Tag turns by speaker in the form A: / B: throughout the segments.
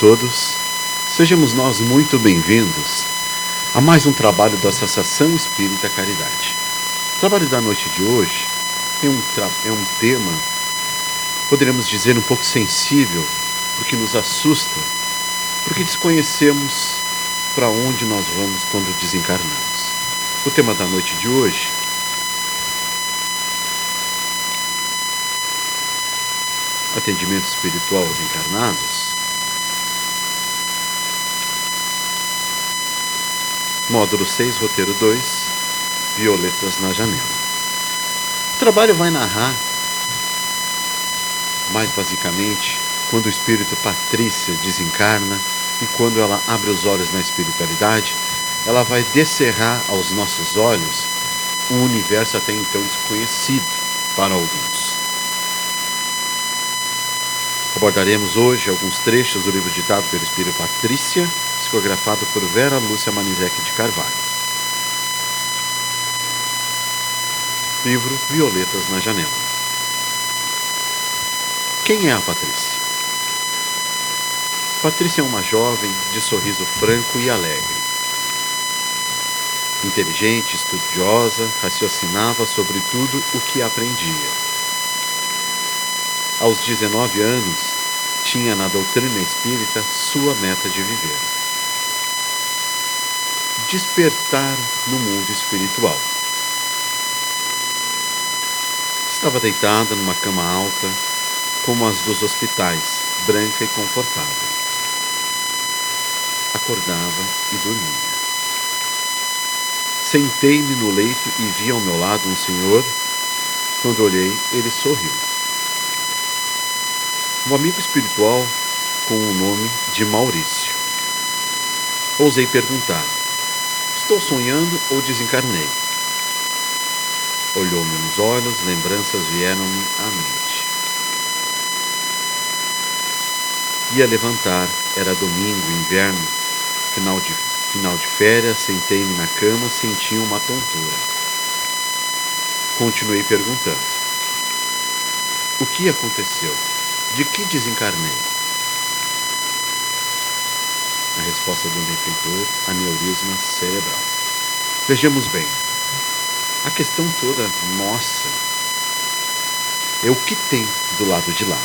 A: todos, sejamos nós muito bem-vindos a mais um trabalho da Associação Espírita Caridade. O trabalho da noite de hoje é um tema, poderíamos dizer, um pouco sensível, porque nos assusta, porque desconhecemos para onde nós vamos quando desencarnamos. O tema da noite de hoje: atendimento espiritual aos encarnados. Módulo 6, roteiro 2, Violetas na Janela. O trabalho vai narrar, mais basicamente, quando o espírito Patrícia desencarna e quando ela abre os olhos na espiritualidade, ela vai descerrar aos nossos olhos um universo até então desconhecido para alguns. Abordaremos hoje alguns trechos do livro ditado pelo Espírito Patrícia, psicografado por Vera Lúcia Manizek de Carvalho. Livro Violetas na Janela. Quem é a Patrícia? Patrícia é uma jovem de sorriso franco e alegre. Inteligente, estudiosa, raciocinava sobre tudo o que aprendia. Aos 19 anos, tinha na doutrina espírita sua meta de viver: despertar no mundo espiritual. Estava deitada numa cama alta, como as dos hospitais, branca e confortável. Acordava e dormia. Sentei-me no leito e vi ao meu lado um senhor. Quando olhei, ele sorriu. Um amigo espiritual com o nome de Maurício. Ousei perguntar: estou sonhando ou desencarnei? Olhou-me nos olhos, lembranças vieram-me à mente. Ia levantar, era domingo, inverno, final de férias, sentei-me na cama, senti uma tontura. Continuei perguntando: o que aconteceu? De que desencarnei? A resposta do benfeitor: aneurisma cerebral. Vejamos bem, a questão toda nossa é o que tem do lado de lá.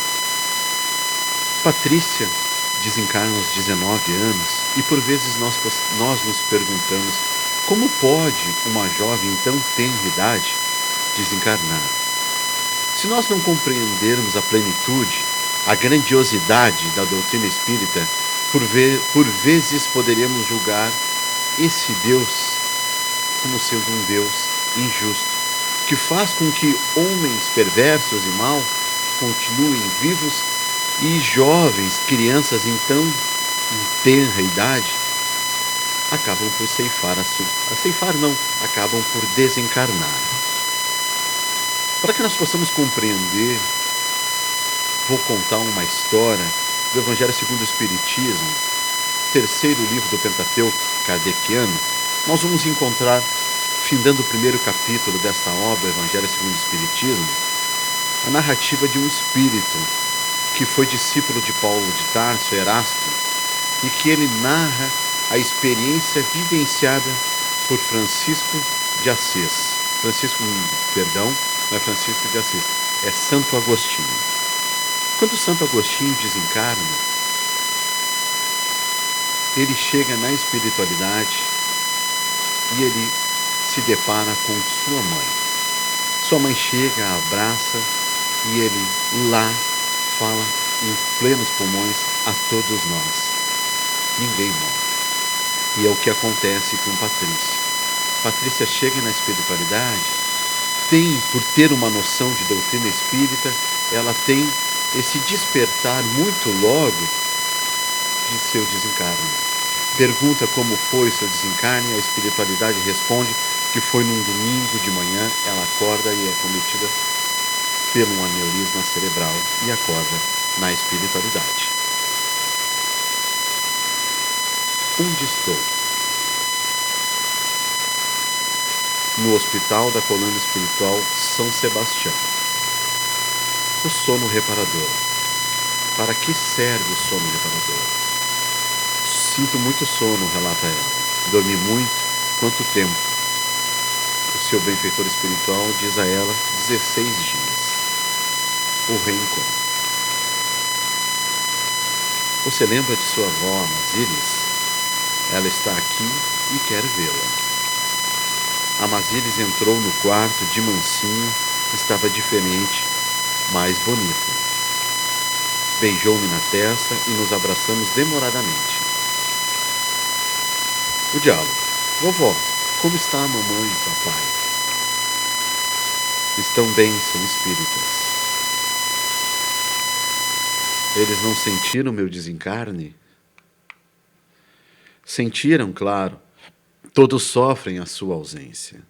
A: Patrícia desencarna aos 19 anos e por vezes nós nos perguntamos: como pode uma jovem tão tenra idade desencarnar? Se nós não compreendermos a plenitude, a grandiosidade da doutrina espírita, por vezes poderíamos julgar esse Deus como sendo um Deus injusto, que faz com que homens perversos e maus continuem vivos e jovens, crianças então em tenra idade, acabam por acabam por desencarnar. Para que nós possamos compreender, vou contar uma história do Evangelho segundo o Espiritismo, terceiro livro do Pentateuco kardeciano. Nós vamos encontrar, findando o primeiro capítulo desta obra, Evangelho segundo o Espiritismo, a narrativa de um espírito que foi discípulo de Paulo de Tarso, Erasto, e que ele narra a experiência vivenciada por Francisco de Assis. Não é Francisco de Assis, é Santo Agostinho. Quando Santo Agostinho desencarna, ele chega na espiritualidade e ele se depara com sua mãe. Sua mãe chega, a abraça e ele lá fala em plenos pulmões a todos nós: ninguém morre. E é o que acontece com Patrícia. Patrícia chega na espiritualidade, por ter uma noção de doutrina espírita, ela tem esse despertar muito logo de seu desencarne. Pergunta como foi o seu desencarne, a espiritualidade responde que foi num domingo de manhã. Ela acorda e é cometida pelo aneurisma cerebral e acorda na espiritualidade. Onde estou? No Hospital da Colônia Espiritual São Sebastião. O sono reparador. Para que serve o sono reparador? Sinto muito sono, relata ela. Dormi muito. Quanto tempo? O seu benfeitor espiritual diz a ela 16 dias. O reencontro. Você lembra de sua avó, Amazílis? Ela está aqui e quer vê-la. Amazílis entrou no quarto de mansinho, estava diferente, mais bonita. Beijou-me na testa e nos abraçamos demoradamente. O diálogo. Vovó, como está a mamãe e papai? Estão bem, são espíritas. Eles não sentiram meu desencarne? Sentiram, claro. Todos sofrem a sua ausência.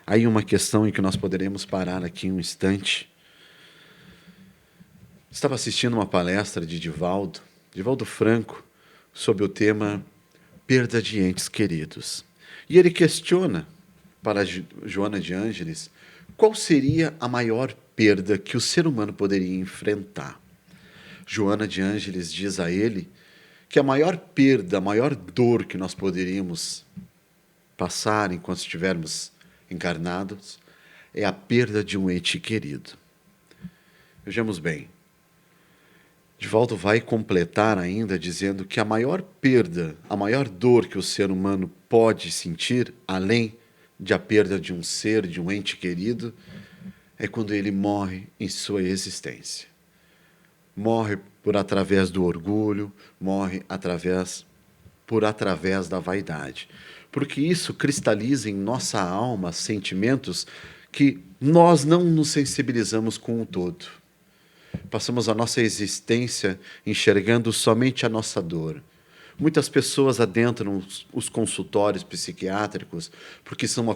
A: Aí uma questão em que nós poderemos parar aqui um instante. Estava assistindo uma palestra de Divaldo Franco, sobre o tema perda de entes queridos. E ele questiona para Joana de Ângeles qual seria a maior perda que o ser humano poderia enfrentar. Joana de Ângeles diz a ele que a maior perda, a maior dor que nós poderíamos passar enquanto estivermos encarnados é a perda de um ente querido. Vejamos bem, Divaldo vai completar ainda dizendo que a maior perda, a maior dor que o ser humano pode sentir, além de a perda de um ser, de um ente querido, é quando ele morre em sua existência. Morre por através do orgulho, morre por através da vaidade. Porque isso cristaliza em nossa alma sentimentos que nós não nos sensibilizamos com o todo. Passamos a nossa existência enxergando somente a nossa dor. Muitas pessoas adentram os consultórios psiquiátricos porque são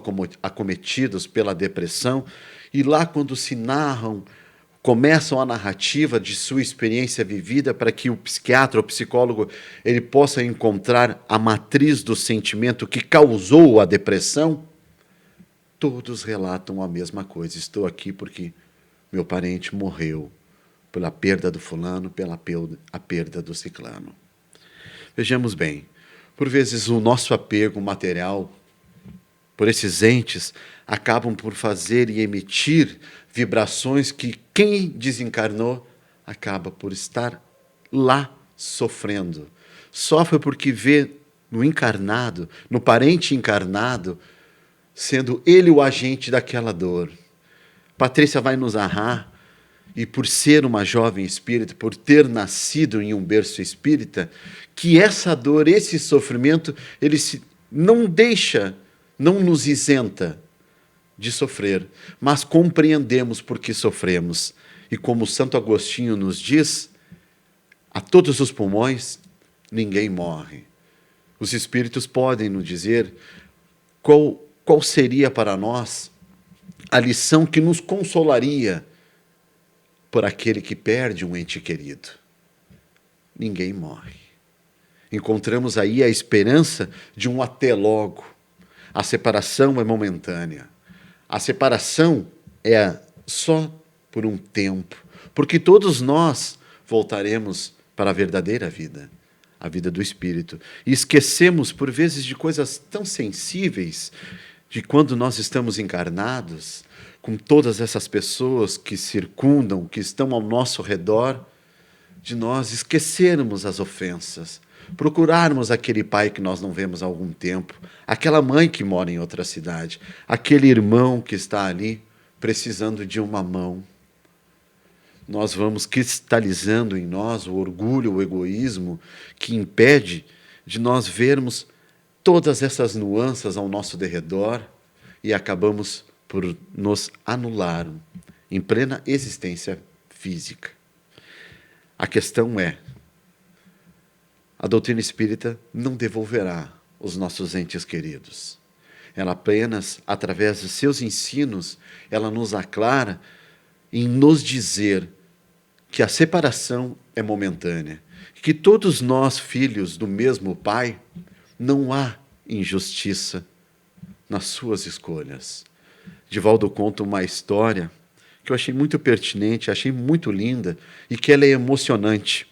A: acometidos pela depressão e lá quando se narram, começam a narrativa de sua experiência vivida para que o psiquiatra ou psicólogo ele possa encontrar a matriz do sentimento que causou a depressão, todos relatam a mesma coisa. Estou aqui porque meu parente morreu pela perda do fulano, pela perda do ciclano. Vejamos bem, por vezes o nosso apego material por esses entes acabam por fazer e emitir vibrações que quem desencarnou acaba por estar lá sofrendo. Sofre porque vê no encarnado, no parente encarnado, sendo ele o agente daquela dor. Patrícia vai nos narrar, e por ser uma jovem espírita, por ter nascido em um berço espírita, que essa dor, esse sofrimento, ele não deixa, não nos isenta de sofrer, mas compreendemos por que sofremos. E como Santo Agostinho nos diz, a todos os pulmões, ninguém morre. Os espíritos podem nos dizer qual seria para nós a lição que nos consolaria por aquele que perde um ente querido. Ninguém morre. Encontramos aí a esperança de um até logo. A separação é momentânea. A separação é só por um tempo, porque todos nós voltaremos para a verdadeira vida, a vida do Espírito. E esquecemos, por vezes, de coisas tão sensíveis, de quando nós estamos encarnados, com todas essas pessoas que circundam, que estão ao nosso redor, de nós esquecermos as ofensas, procurarmos aquele pai que nós não vemos há algum tempo, aquela mãe que mora em outra cidade, aquele irmão que está ali precisando de uma mão. Nós vamos cristalizando em nós o orgulho, o egoísmo, que impede de nós vermos todas essas nuances ao nosso derredor e acabamos por nos anular em plena existência física. A questão é, a doutrina espírita não devolverá os nossos entes queridos. Ela apenas, através de seus ensinos, ela nos aclara em nos dizer que a separação é momentânea, que todos nós, filhos do mesmo Pai, não há injustiça nas suas escolhas. Divaldo conta uma história que eu achei muito pertinente, achei muito linda e que ela é emocionante,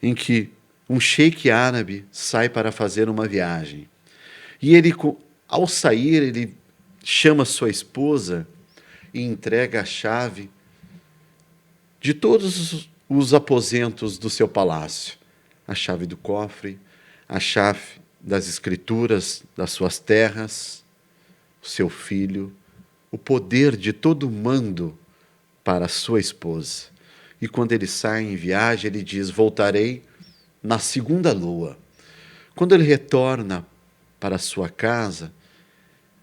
A: em que um sheik árabe sai para fazer uma viagem. E ele, ao sair, ele chama sua esposa e entrega a chave de todos os aposentos do seu palácio. A chave do cofre, a chave das escrituras das suas terras, o seu filho, o poder de todo o mando para sua esposa. E quando ele sai em viagem, ele diz: voltarei na segunda lua. Quando ele retorna para sua casa,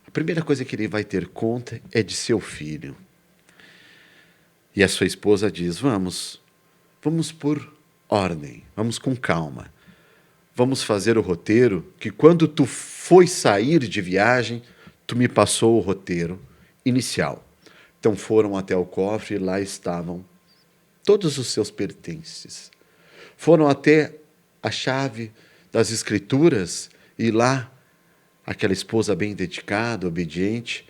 A: a primeira coisa que ele vai ter conta é de seu filho. E a sua esposa diz: vamos por ordem, vamos com calma. Vamos fazer o roteiro que quando tu foi sair de viagem, tu me passou o roteiro inicial. Então foram até o cofre e lá estavam todos os seus pertences. Foram até a chave das escrituras e lá aquela esposa bem dedicada, obediente,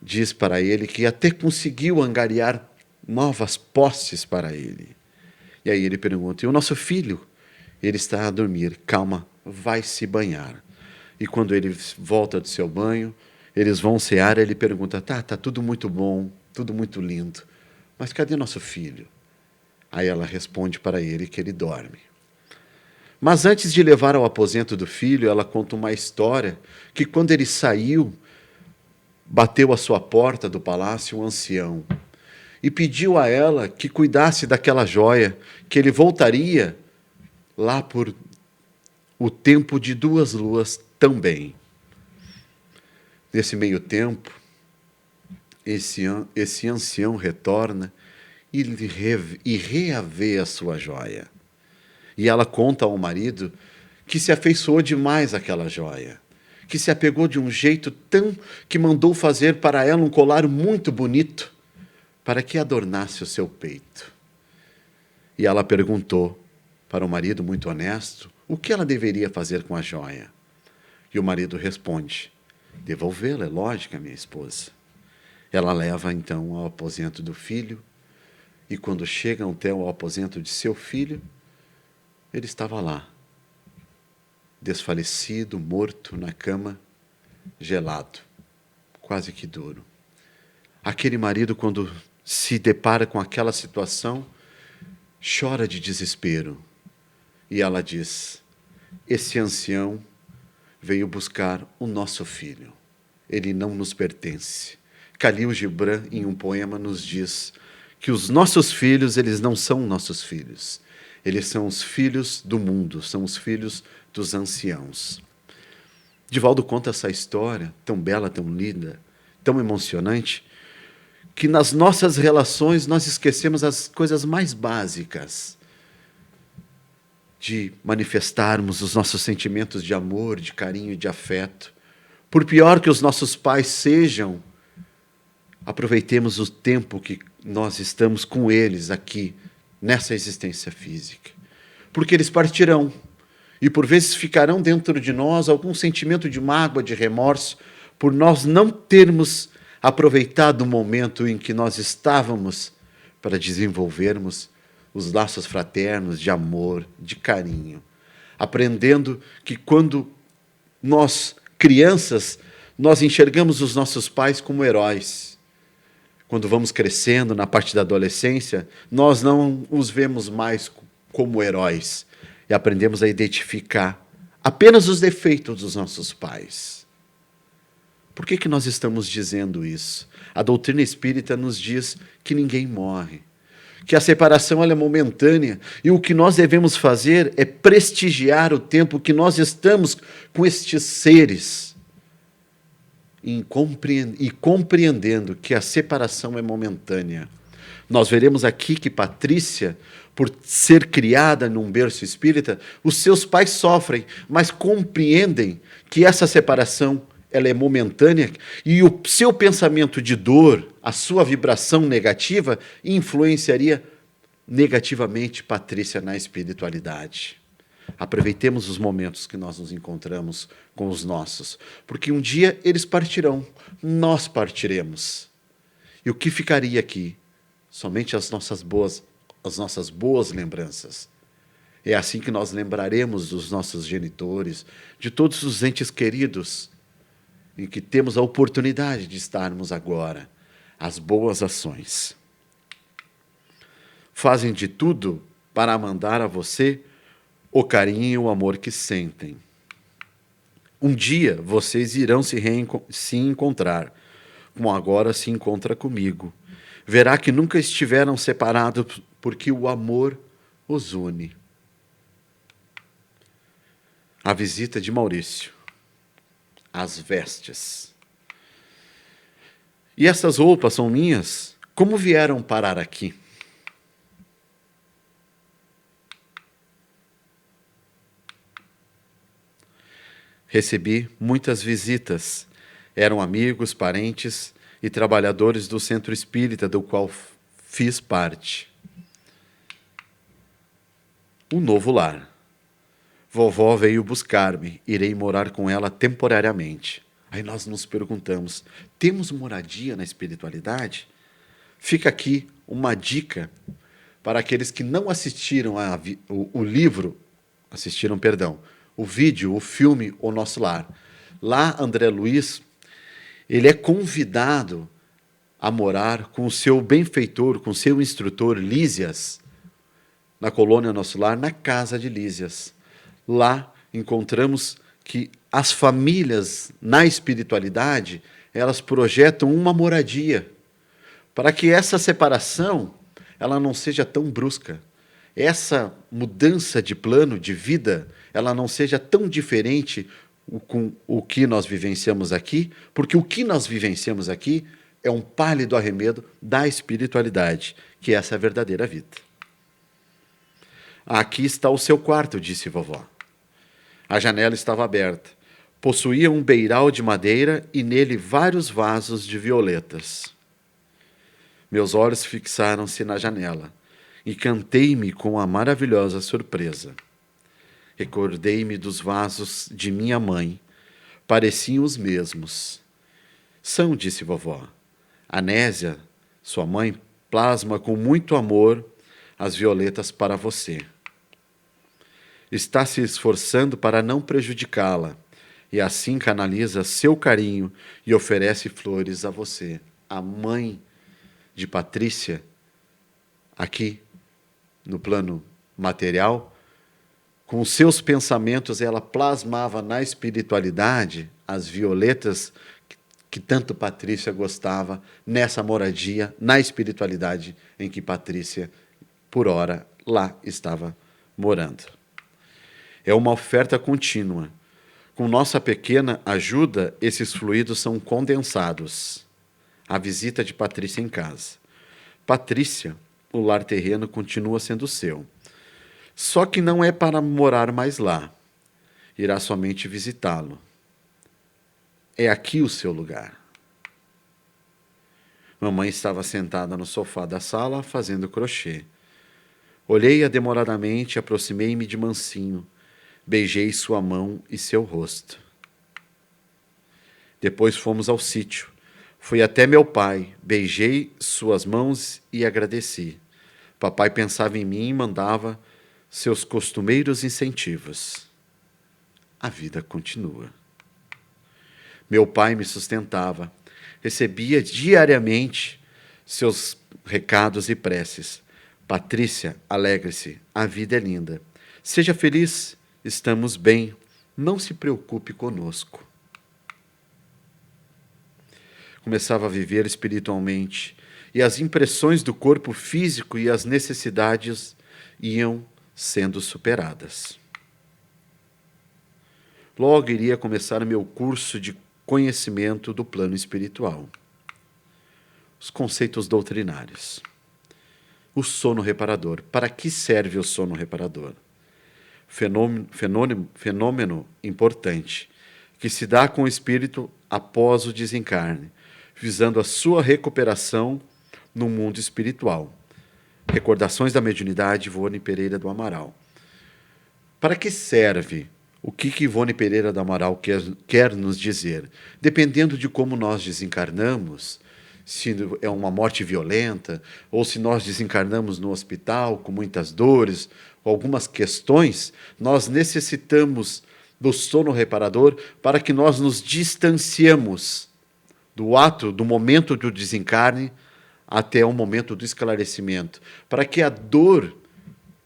A: diz para ele que até conseguiu angariar novas posses para ele. E aí ele pergunta: e o nosso filho? Ele está a dormir. Calma, vai se banhar. E quando ele volta do seu banho, eles vão cear, ele pergunta: tá tudo muito bom, tudo muito lindo, mas cadê nosso filho? Aí ela responde para ele que ele dorme. Mas antes de levar ao aposento do filho, ela conta uma história que quando ele saiu, bateu à sua porta do palácio um ancião e pediu a ela que cuidasse daquela joia, que ele voltaria lá por o tempo de 2 luas também. Nesse meio tempo, esse ancião retorna e reavê a sua joia. E ela conta ao marido que se afeiçoou demais àquela joia, que se apegou de um jeito tão que mandou fazer para ela um colar muito bonito para que adornasse o seu peito. E ela perguntou para o marido, muito honesto, o que ela deveria fazer com a joia. E o marido responde: devolvê-la, é lógica, minha esposa. Ela leva então ao aposento do filho, e quando chegam até o aposento de seu filho, ele estava lá, desfalecido, morto na cama, gelado, quase que duro. Aquele marido, quando se depara com aquela situação, chora de desespero. E ela diz: esse ancião veio buscar o nosso filho. Ele não nos pertence. Khalil Gibran, em um poema, nos diz que os nossos filhos, eles não são nossos filhos. Eles são os filhos do mundo, são os filhos dos anciãos. Divaldo conta essa história tão bela, tão linda, tão emocionante, que nas nossas relações nós esquecemos as coisas mais básicas de manifestarmos os nossos sentimentos de amor, de carinho e de afeto. Por pior que os nossos pais sejam, aproveitemos o tempo que nós estamos com eles aqui, nessa existência física. Porque eles partirão, e por vezes ficarão dentro de nós algum sentimento de mágoa, de remorso, por nós não termos aproveitado o momento em que nós estávamos para desenvolvermos os laços fraternos de amor, de carinho, aprendendo que quando nós, crianças, nós enxergamos os nossos pais como heróis. Quando vamos crescendo na parte da adolescência, nós não os vemos mais como heróis e aprendemos a identificar apenas os defeitos dos nossos pais. Por que nós estamos dizendo isso? A doutrina espírita nos diz que ninguém morre, que a separação ela é momentânea, e o que nós devemos fazer é prestigiar o tempo que nós estamos com estes seres, e compreendendo que a separação é momentânea. Nós veremos aqui que Patrícia, por ser criada num berço espírita, os seus pais sofrem, mas compreendem que essa separação ela é momentânea, e o seu pensamento de dor, a sua vibração negativa, influenciaria negativamente Patrícia na espiritualidade. Aproveitemos os momentos que nós nos encontramos com os nossos, porque um dia eles partirão, nós partiremos. E o que ficaria aqui? Somente as nossas boas lembranças. É assim que nós lembraremos dos nossos genitores, de todos os entes queridos, em que temos a oportunidade de estarmos agora. As boas ações fazem de tudo para mandar a você o carinho e o amor que sentem. Um dia vocês irão se encontrar, como agora se encontra comigo. Verá que nunca estiveram separados, porque o amor os une. A visita de Maurício. As vestes. E essas roupas são minhas? Como vieram parar aqui? Recebi muitas visitas. Eram amigos, parentes e trabalhadores do centro espírita, do qual fiz parte. Um novo lar. Vovó veio buscar-me. Irei morar com ela temporariamente. Aí nós nos perguntamos, temos moradia na espiritualidade? Fica aqui uma dica para aqueles que não assistiram o livro, o vídeo, o filme O Nosso Lar. Lá, André Luiz, ele é convidado a morar com o seu benfeitor, com o seu instrutor, Lísias, na colônia Nosso Lar, na casa de Lísias. Lá encontramos que as famílias na espiritualidade, elas projetam uma moradia, para que essa separação ela não seja tão brusca. Essa mudança de plano de vida, ela não seja tão diferente com o que nós vivenciamos aqui, porque o que nós vivenciamos aqui é um pálido arremedo da espiritualidade, que essa é a verdadeira vida. Aqui está o seu quarto, disse vovó. A janela estava aberta. Possuía um beiral de madeira e nele vários vasos de violetas. Meus olhos fixaram-se na janela. Encantei-me com a maravilhosa surpresa. Recordei-me dos vasos de minha mãe. Pareciam os mesmos. São, disse vovó. Anésia, sua mãe, plasma com muito amor as violetas para você. Está se esforçando para não prejudicá-la, e assim canaliza seu carinho e oferece flores a você. A mãe de Patrícia, aqui no plano material, com seus pensamentos, ela plasmava na espiritualidade as violetas que tanto Patrícia gostava nessa moradia, na espiritualidade em que Patrícia, por ora, lá estava morando. É uma oferta contínua. Com nossa pequena ajuda, esses fluidos são condensados. A visita de Patrícia em casa. Patrícia, o lar terreno continua sendo seu. Só que não é para morar mais lá. Irá somente visitá-lo. É aqui o seu lugar. Mamãe estava sentada no sofá da sala, fazendo crochê. Olhei-a demoradamente e aproximei-me de mansinho. Beijei sua mão e seu rosto. Depois fomos ao sítio. Fui até meu pai, beijei suas mãos e agradeci. Papai pensava em mim e mandava seus costumeiros incentivos. A vida continua. Meu pai me sustentava. Recebia diariamente seus recados e preces. Patrícia, alegre-se, a vida é linda. Seja feliz, estamos bem, não se preocupe conosco. Começava a viver espiritualmente, e as impressões do corpo físico e as necessidades iam sendo superadas. Logo iria começar meu curso de conhecimento do plano espiritual. Os conceitos doutrinários. O sono reparador. Para que serve o sono reparador? Fenômeno importante, que se dá com o espírito após o desencarne, visando a sua recuperação no mundo espiritual. Recordações da mediunidade, Ivone Pereira do Amaral. Para que serve? O que Ivone Pereira do Amaral quer nos dizer? Dependendo de como nós desencarnamos, se é uma morte violenta, ou se nós desencarnamos no hospital com muitas dores, ou algumas questões, nós necessitamos do sono reparador para que nós nos distanciemos do ato, do momento do desencarne até o momento do esclarecimento, para que a dor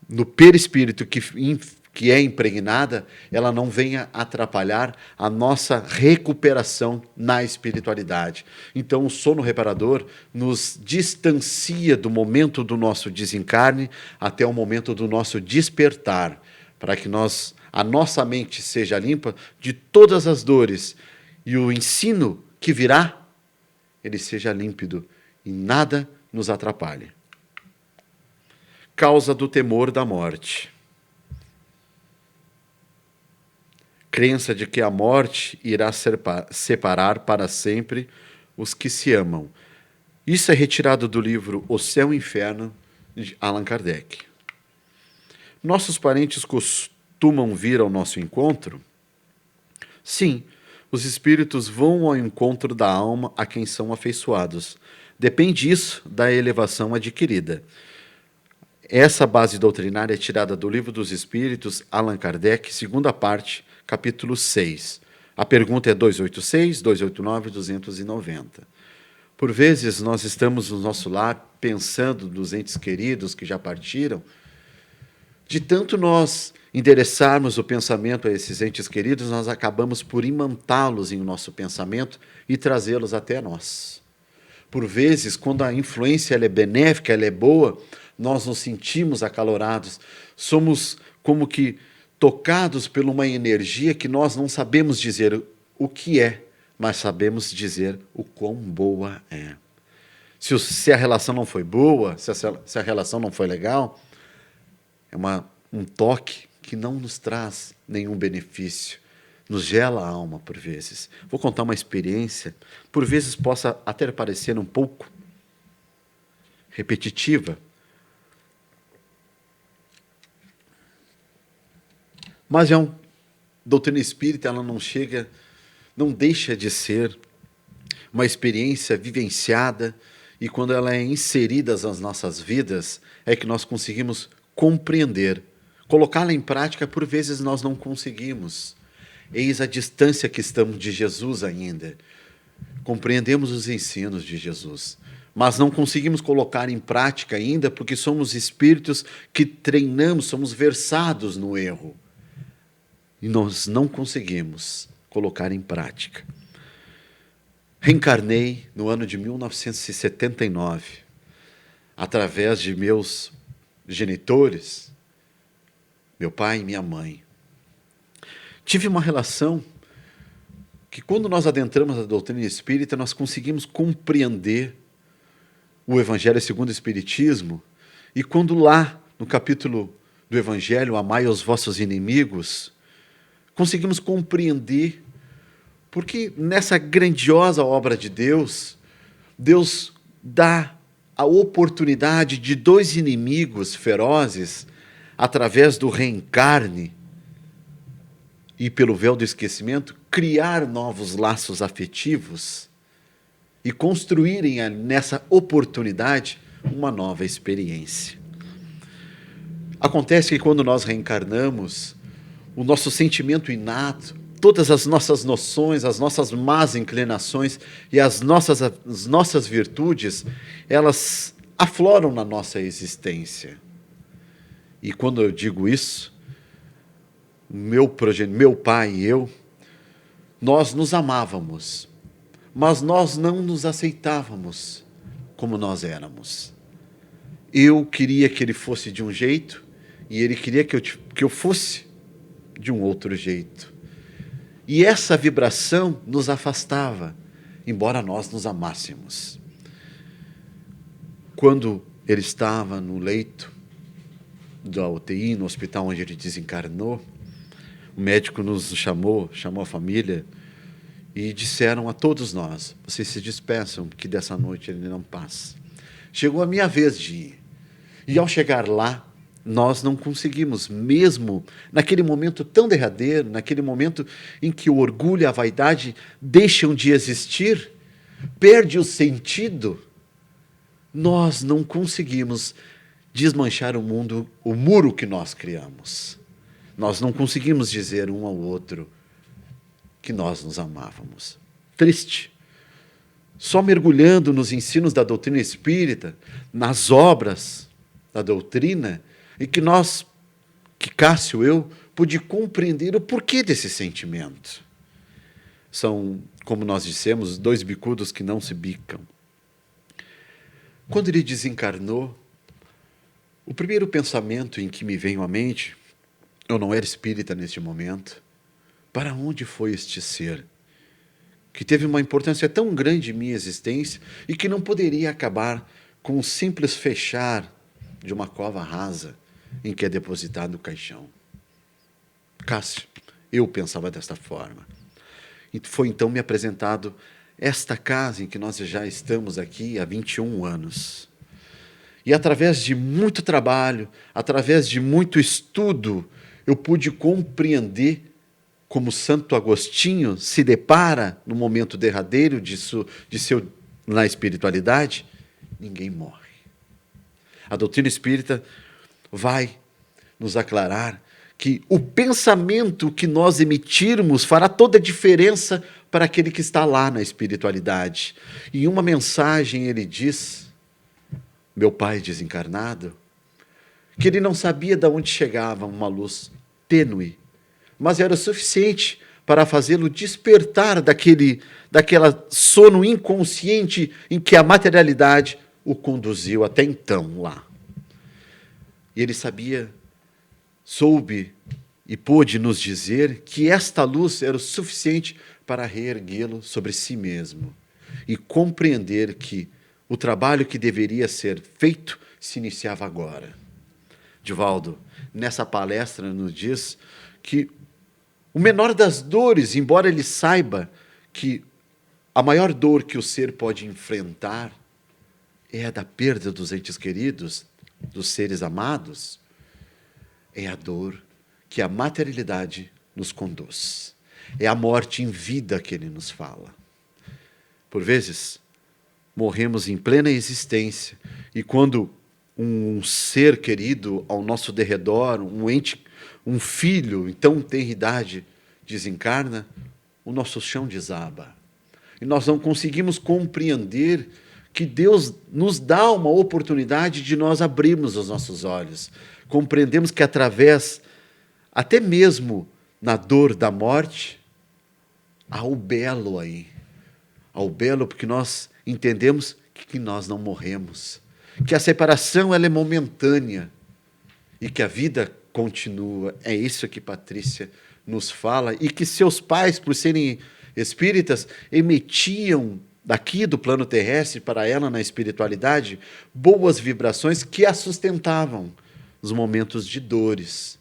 A: no perispírito que é impregnada, ela não venha atrapalhar a nossa recuperação na espiritualidade. Então, o sono reparador nos distancia do momento do nosso desencarne até o momento do nosso despertar, para que a nossa mente seja limpa de todas as dores e o ensino que virá, ele seja límpido e nada nos atrapalhe. Causa do temor da morte. Crença de que a morte irá separar para sempre os que se amam. Isso é retirado do livro O Céu e o Inferno, de Allan Kardec. Nossos parentes costumam vir ao nosso encontro? Sim, os espíritos vão ao encontro da alma a quem são afeiçoados. Depende isso da elevação adquirida. Essa base doutrinária é tirada do Livro dos Espíritos, Allan Kardec, segunda parte, capítulo 6. A pergunta é 286, 289 e 290. Por vezes, nós estamos no nosso lar pensando nos entes queridos que já partiram. De tanto nós endereçarmos o pensamento a esses entes queridos, nós acabamos por imantá-los em nosso pensamento e trazê-los até nós. Por vezes, quando a influência ela é benéfica, ela é boa, nós nos sentimos acalorados, somos como que tocados por uma energia que nós não sabemos dizer o que é, mas sabemos dizer o quão boa é. Se a relação não foi boa, se a relação não foi legal, é um toque que não nos traz nenhum benefício, nos gela a alma por vezes. Vou contar uma experiência, por vezes possa até parecer um pouco repetitiva, mas doutrina espírita, ela não deixa de ser uma experiência vivenciada, e quando ela é inserida nas nossas vidas, é que nós conseguimos compreender. Colocá-la em prática, por vezes, nós não conseguimos. Eis a distância que estamos de Jesus ainda. Compreendemos os ensinos de Jesus, mas não conseguimos colocar em prática ainda, porque somos espíritos que treinamos, somos versados no erro. E nós não conseguimos colocar em prática. Reencarnei no ano de 1979, através de meus genitores, meu pai e minha mãe. Tive uma relação que, quando nós adentramos a doutrina espírita, nós conseguimos compreender o Evangelho segundo o Espiritismo, e quando lá, no capítulo do Evangelho, amai os vossos inimigos, conseguimos compreender porque nessa grandiosa obra de Deus, Deus dá a oportunidade de dois inimigos ferozes, através do reencarne e pelo véu do esquecimento, criar novos laços afetivos e construírem nessa oportunidade uma nova experiência. Acontece que quando nós reencarnamos, o nosso sentimento inato, todas as nossas noções, as nossas más inclinações e as nossas virtudes, elas afloram na nossa existência. E quando eu digo isso, meu pai e eu, nós nos amávamos, mas nós não nos aceitávamos como nós éramos. Eu queria que ele fosse de um jeito e ele queria que eu fosse de um outro jeito. E essa vibração nos afastava, embora nós nos amássemos. Quando ele estava no leito da UTI, no hospital onde ele desencarnou, o médico nos chamou a família e disseram a todos nós: vocês se despeçam, que dessa noite ele não passa. Chegou a minha vez de ir. E ao chegar lá, nós não conseguimos, mesmo naquele momento tão derradeiro, naquele momento em que o orgulho e a vaidade deixam de existir, perde o sentido, nós não conseguimos desmanchar o muro que nós criamos. Nós não conseguimos dizer um ao outro que nós nos amávamos. Triste. Só mergulhando nos ensinos da doutrina espírita, nas obras da doutrina, e que Cássio, eu, pude compreender o porquê desse sentimento. São, como nós dissemos, dois bicudos que não se bicam. Quando ele desencarnou, o primeiro pensamento em que me veio à mente, eu não era espírita neste momento, para onde foi este ser? Que teve uma importância tão grande em minha existência e que não poderia acabar com o simples fechar de uma cova rasa em que é depositado o caixão. Cássio, eu pensava desta forma. E foi então me apresentado esta casa em que nós já estamos aqui há 21 anos. E através de muito trabalho, através de muito estudo, eu pude compreender como Santo Agostinho se depara no momento derradeiro na espiritualidade, ninguém morre. A doutrina espírita vai nos aclarar que o pensamento que nós emitirmos fará toda a diferença para aquele que está lá na espiritualidade. E em uma mensagem ele diz, meu pai desencarnado, que ele não sabia de onde chegava uma luz tênue, mas era o suficiente para fazê-lo despertar daquela sono inconsciente em que a materialidade o conduziu até então lá. E ele soube e pôde nos dizer que esta luz era o suficiente para reerguê-lo sobre si mesmo e compreender que o trabalho que deveria ser feito se iniciava agora. Divaldo, nessa palestra nos diz que o menor das dores, embora ele saiba que a maior dor que o ser pode enfrentar é a da perda dos entes queridos, dos seres amados, é a dor que a materialidade nos conduz. É a morte em vida que ele nos fala. Por vezes, morremos em plena existência e quando um ser querido ao nosso derredor, um filho, então tem idade, desencarna, o nosso chão desaba. E nós não conseguimos compreender que Deus nos dá uma oportunidade de nós abrirmos os nossos olhos. Compreendemos que através, até mesmo na dor da morte, há o belo aí. Há o belo porque nós entendemos que nós não morremos. Que a separação ela é momentânea e que a vida continua. É isso que Patrícia nos fala e que seus pais, por serem espíritas, emitiam daqui do plano terrestre para ela na espiritualidade boas vibrações que a sustentavam nos momentos de dores.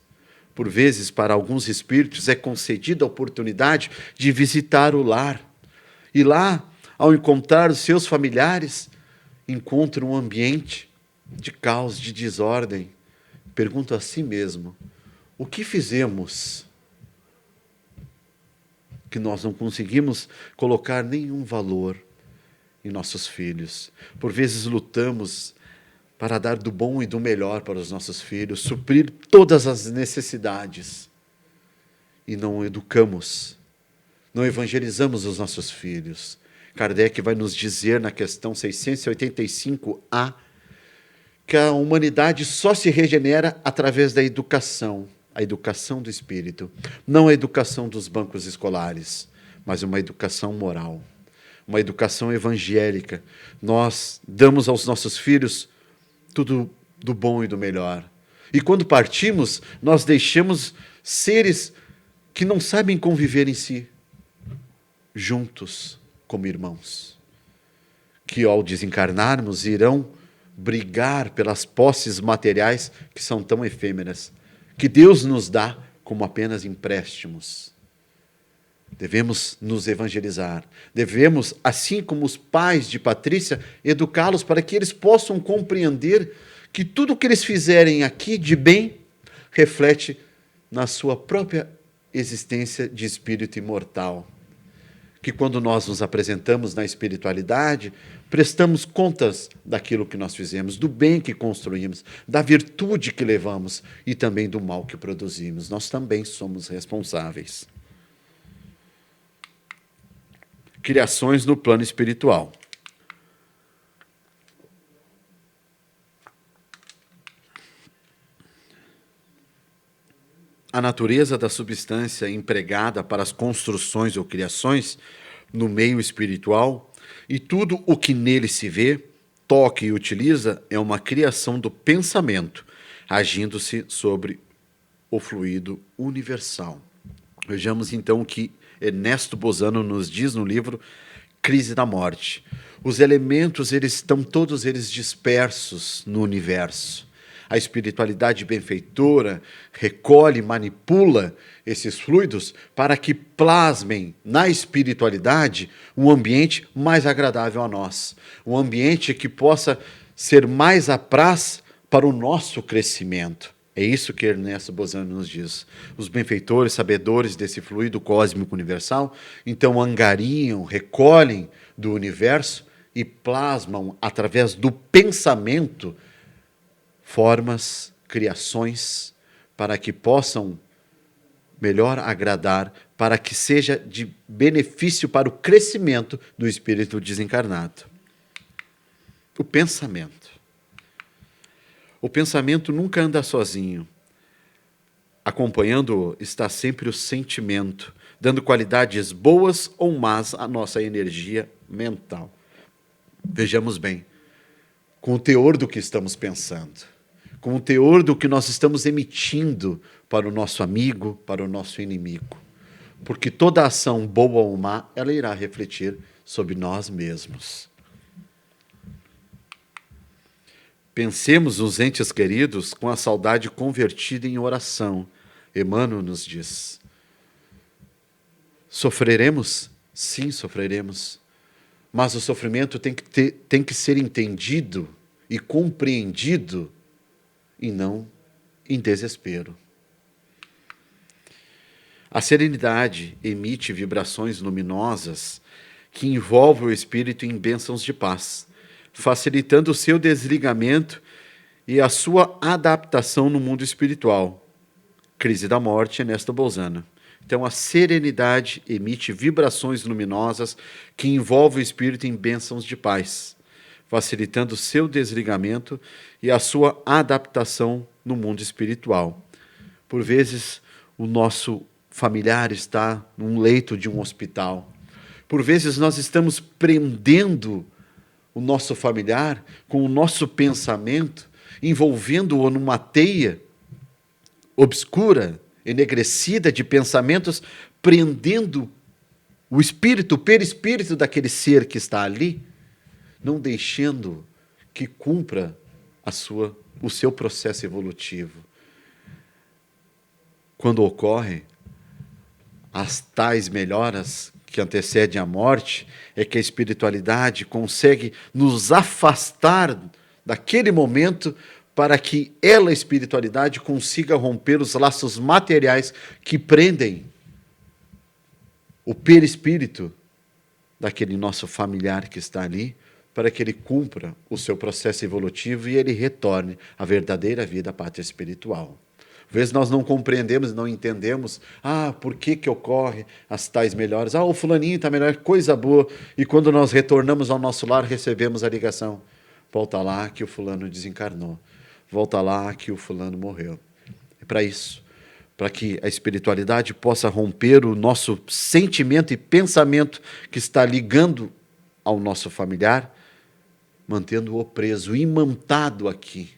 A: Por vezes, para alguns espíritos, é concedida a oportunidade de visitar o lar. E lá, ao encontrar os seus familiares, encontra um ambiente de caos, de desordem. Pergunta a si mesmo, o que fizemos que nós não conseguimos colocar nenhum valor em nossos filhos? Por vezes lutamos para dar do bom e do melhor para os nossos filhos, suprir todas as necessidades e não educamos, não evangelizamos os nossos filhos. Kardec vai nos dizer na questão 685A que a humanidade só se regenera através da educação, a educação do espírito, não a educação dos bancos escolares, mas uma educação moral, uma educação evangélica. Nós damos aos nossos filhos tudo do bom e do melhor. E quando partimos, nós deixamos seres que não sabem conviver em si, juntos como irmãos, que ao desencarnarmos irão brigar pelas posses materiais que são tão efêmeras, que Deus nos dá como apenas empréstimos. Devemos nos evangelizar, devemos, assim como os pais de Patrícia, educá-los para que eles possam compreender que tudo o que eles fizerem aqui de bem reflete na sua própria existência de espírito imortal. que quando nós nos apresentamos na espiritualidade, prestamos contas daquilo que nós fizemos, do bem que construímos, da virtude que levamos e também do mal que produzimos. Nós também somos responsáveis. Criações no plano espiritual. A natureza da substância empregada para as construções ou criações no meio espiritual e tudo o que nele se vê, toca e utiliza é uma criação do pensamento, agindo-se sobre o fluido universal. Vejamos então o que Ernesto Bozano nos diz no livro Crise da Morte. Os elementos, estão todos eles dispersos no universo. A espiritualidade benfeitora recolhe, manipula esses fluidos para que plasmem na espiritualidade um ambiente mais agradável a nós. Um ambiente que possa ser mais apraz para o nosso crescimento. É isso que Ernesto Bozano nos diz. Os benfeitores, sabedores desse fluido cósmico universal, então angariam, recolhem do universo e plasmam através do pensamento formas, criações, para que possam melhor agradar, para que seja de benefício para o crescimento do espírito desencarnado. O pensamento. O pensamento nunca anda sozinho. Acompanhando está sempre o sentimento, dando qualidades boas ou más à nossa energia mental. Vejamos bem, com o teor do que estamos pensando, com o teor do que nós estamos emitindo para o nosso amigo, para o nosso inimigo. Porque toda ação boa ou má, ela irá refletir sobre nós mesmos. Pensemos nos entes queridos com a saudade convertida em oração. Emmanuel nos diz. Sofreremos? Sim, sofreremos. Mas o sofrimento tem que ser entendido e compreendido e não em desespero. A serenidade emite vibrações luminosas que envolvem o espírito em bênçãos de paz, facilitando o seu desligamento e a sua adaptação no mundo espiritual. Crise da Morte, Ernesto Bozano. Então, a serenidade emite vibrações luminosas que envolvem o espírito em bênçãos de paz, facilitando o seu desligamento e a sua adaptação no mundo espiritual. Por vezes, o nosso familiar está num leito de um hospital. Por vezes, nós estamos prendendo o nosso familiar com o nosso pensamento, envolvendo-o numa teia obscura, enegrecida de pensamentos, prendendo o espírito, o perispírito daquele ser que está ali, não deixando que cumpra o seu processo evolutivo. Quando ocorre as tais melhoras que antecedem a morte, é que a espiritualidade consegue nos afastar daquele momento para que ela, a espiritualidade, consiga romper os laços materiais que prendem o perispírito daquele nosso familiar que está ali, para que ele cumpra o seu processo evolutivo e ele retorne à verdadeira vida, à pátria espiritual. Às vezes nós não compreendemos, não entendemos, por que ocorre as tais melhoras? O fulaninho está melhor, coisa boa. E quando nós retornamos ao nosso lar, recebemos a ligação. Volta lá que o fulano desencarnou. Volta lá que o fulano morreu. É para isso, para que a espiritualidade possa romper o nosso sentimento e pensamento que está ligando ao nosso familiar, mantendo-o preso, imantado aqui.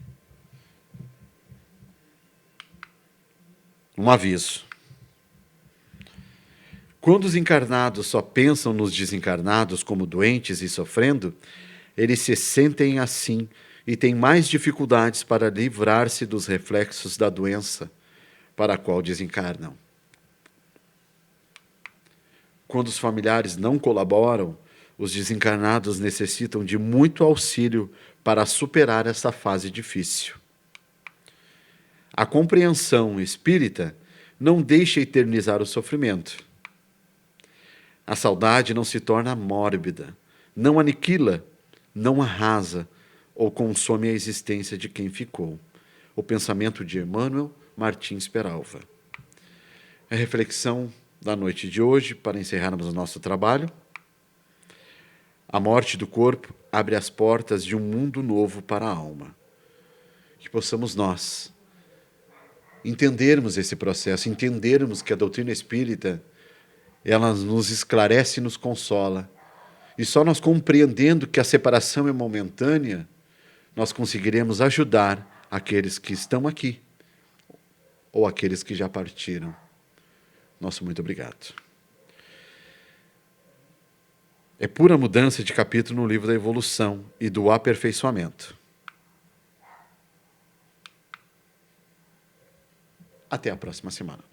A: Um aviso. Quando os encarnados só pensam nos desencarnados como doentes e sofrendo, eles se sentem assim e têm mais dificuldades para livrar-se dos reflexos da doença para a qual desencarnam. Quando os familiares não colaboram, os desencarnados necessitam de muito auxílio para superar essa fase difícil. A compreensão espírita não deixa eternizar o sofrimento. A saudade não se torna mórbida, não aniquila, não arrasa ou consome a existência de quem ficou. O pensamento de Emmanuel Martins Peralva. A reflexão da noite de hoje, para encerrarmos o nosso trabalho. A morte do corpo abre as portas de um mundo novo para a alma. Que possamos nós entendermos esse processo, entendermos que a doutrina espírita, ela nos esclarece e nos consola. E só nós compreendendo que a separação é momentânea, nós conseguiremos ajudar aqueles que estão aqui ou aqueles que já partiram. Nosso muito obrigado. É pura mudança de capítulo no livro da evolução e do aperfeiçoamento. Até a próxima semana.